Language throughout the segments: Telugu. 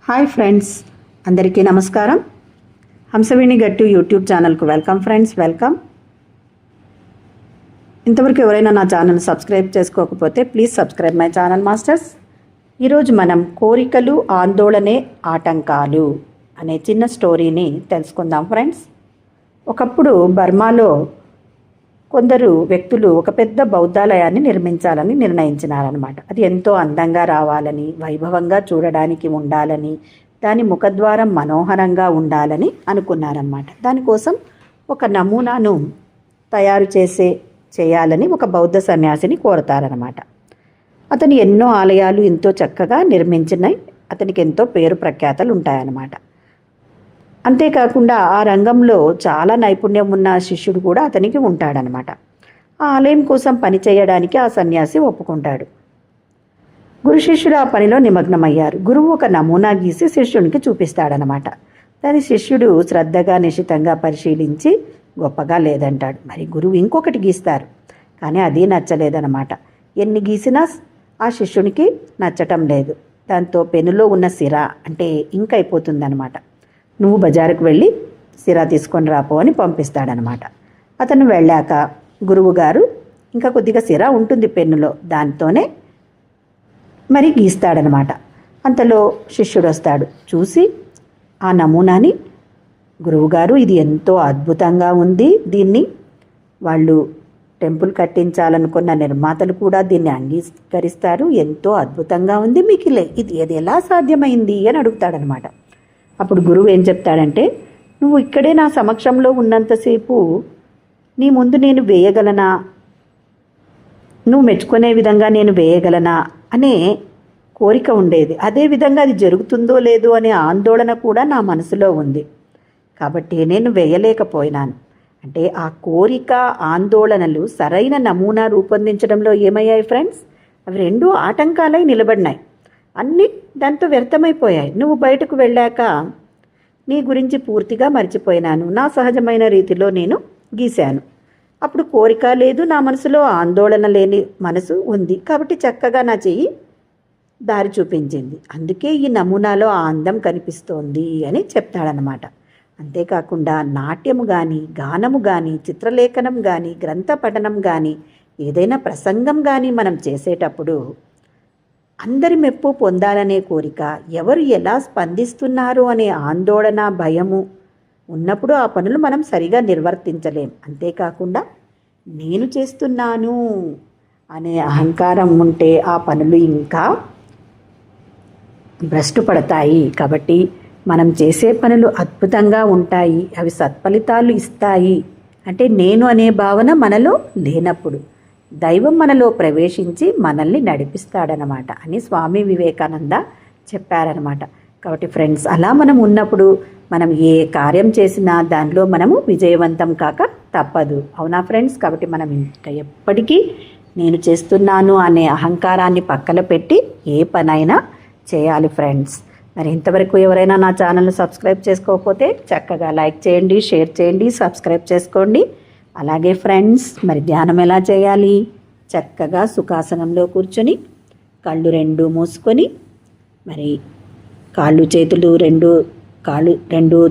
హాయ్ ఫ్రెండ్స్, అందరికీ నమస్కారం. హంసవేణి గట్టు యూట్యూబ్ ఛానల్కు వెల్కమ్ ఫ్రెండ్స్, వెల్కమ్. ఇంతవరకు ఎవరైనా నా ఛానల్ సబ్స్క్రైబ్ చేసుకోకపోతే please subscribe my channel masters. ఈరోజు మనం కోరికలు ఆందోళనే ఆటంకాలు అనే చిన్న స్టోరీని తెలుసుకుందాం ఫ్రెండ్స్. ఒకప్పుడు బర్మాలో కొందరు వ్యక్తులు ఒక పెద్ద బౌద్ధాలయాన్ని నిర్మించాలని నిర్ణయించినారనమాట. అది ఎంతో అందంగా రావాలని, వైభవంగా చూడడానికి ఉండాలని, దాని ముఖద్వారం మనోహరంగా ఉండాలని అనుకున్నారనమాట. దానికోసం ఒక నమూనాను తయారు చేయాలని ఒక బౌద్ధ సన్యాసిని కోరతారనమాట. అతను ఎన్నో ఆలయాలు ఎంతో చక్కగా నిర్మించినాయి, అతనికి ఎంతో పేరు ప్రఖ్యాతలు ఉంటాయన్నమాట. అంతేకాకుండా ఆ రంగంలో చాలా నైపుణ్యం ఉన్న శిష్యుడు కూడా అతనికి ఉంటాడనమాట. ఆ ఆలయం కోసం పని చేయడానికి ఆ సన్యాసి ఒప్పుకుంటాడు. గురు శిష్యుడు ఆ పనిలో నిమగ్నమయ్యారు. గురువు ఒక నమూనా గీసి శిష్యునికి చూపిస్తాడనమాట. దాని శిష్యుడు శ్రద్ధగా నిశితంగా పరిశీలించి గొప్పగా లేదంటాడు. మరి గురువు ఇంకొకటి గీస్తారు, కానీ అది నచ్చలేదనమాట. ఎన్ని గీసినా ఆ శిష్యునికి నచ్చటం లేదు. దాంతో పెనులో ఉన్న సిర అంటే ఇంక్ అయిపోతుందనమాట. నువ్వు బజారుకు వెళ్ళి సిరా తీసుకొని రాపో అని పంపిస్తాడనమాట. అతను వెళ్ళాక గురువు గారు ఇంకా కొద్దిగా సిరా ఉంటుంది పెన్నులో, దాంతోనే మరి గీస్తాడనమాట. అంతలో శిష్యుడు వస్తాడు. చూసి ఆ నమూనాని, గురువుగారు ఇది ఎంతో అద్భుతంగా ఉంది, దీన్ని వాళ్ళు టెంపుల్ కట్టించాలనుకున్న నిర్మాతలు కూడా దీన్ని అంగీకరిస్తారు, ఎంతో అద్భుతంగా ఉంది, మీకు ఇది ఎలా సాధ్యమైంది అని అడుగుతాడనమాట. అప్పుడు గురువు ఏం చెప్తాడంటే, నువ్వు ఇక్కడే నా సమక్షంలో ఉన్నంతసేపు నీ ముందు నేను వేయగలనా, నువ్వు మెచ్చుకునే విధంగా నేను వేయగలనా అనే కోరిక ఉండేది. అదేవిధంగా అది జరుగుతుందో లేదో అనే ఆందోళన కూడా నా మనసులో ఉంది. కాబట్టి నేను వేయలేకపోయినాను. అంటే ఆ కోరిక, ఆందోళనలు సరైన నమూనా రూపొందించడంలో ఏమయ్యాయి ఫ్రెండ్స్? అవి రెండు ఆటంకాలై నిలబడినాయి. అన్నీ దాంతో వ్యర్థమైపోయాయి. నువ్వు బయటకు వెళ్ళాక నీ గురించి పూర్తిగా మర్చిపోయినాను. నా సహజమైన రీతిలో నేను గీశాను. అప్పుడు కోరిక లేదు, నా మనసులో ఆందోళన లేని మనసు ఉంది. కాబట్టి చక్కగా నా చెయ్యి దారి చూపించింది. అందుకే ఈ నమూనాలో ఆ అందం కనిపిస్తోంది అని చెప్తాడనమాట. అంతేకాకుండా నాట్యము కానీ, గానము కానీ, చిత్రలేఖనం కానీ, గ్రంథ పఠనం కానీ, ఏదైనా ప్రసంగం కానీ మనం చేసేటప్పుడు అందరి మెప్పు పొందాలనే కోరిక, ఎవరు ఎలా స్పందిస్తున్నారు అనే ఆందోళన, భయము ఉన్నప్పుడు ఆ పనులు మనం సరిగా నిర్వర్తించలేం. అంతేకాకుండా నేను చేస్తున్నాను అనే అహంకారం ఉంటే ఆ పనులు ఇంకా భ్రష్టు పడతాయి. కాబట్టి మనం చేసే పనులు అద్భుతంగా ఉంటాయి, అవి సత్ఫలితాలు ఇస్తాయి. అంటే నేను అనే భావన మనలో లేనప్పుడు దైవం మనలో ప్రవేశించి మనల్ని నడిపిస్తాడనమాట అని స్వామి వివేకానంద చెప్పారనమాట. కాబట్టి ఫ్రెండ్స్, అలా మనం ఉన్నప్పుడు మనం ఏ కార్యం చేసినా దానిలో మనము విజయవంతం కాక తప్పదు. అవునా ఫ్రెండ్స్? కాబట్టి మనం ఇంకా ఎప్పటికీ నేను చేస్తున్నాను అనే అహంకారాన్ని పక్కన పెట్టి ఏ పనైనా చేయాలి ఫ్రెండ్స్. మరి ఇంతవరకు ఎవరైనా నా ఛానల్ని సబ్స్క్రైబ్ చేసుకోకపోతే చక్కగా లైక్ చేయండి, షేర్ చేయండి, సబ్స్క్రైబ్ చేసుకోండి. అలాగే ఫ్రెండ్స్, మరి ధ్యానం ఎలా చేయాలి? చక్కగా సుఖాసనంలో కూర్చొని కళ్ళు రెండు మూసుకొని, మరి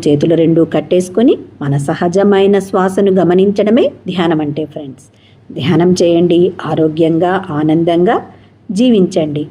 చేతులు రెండు కట్టేసుకొని మన సహజమైన శ్వాసను గమనించడమే ధ్యానం అంటే ఫ్రెండ్స్. ధ్యానం చేయండి, ఆరోగ్యంగా ఆనందంగా జీవించండి.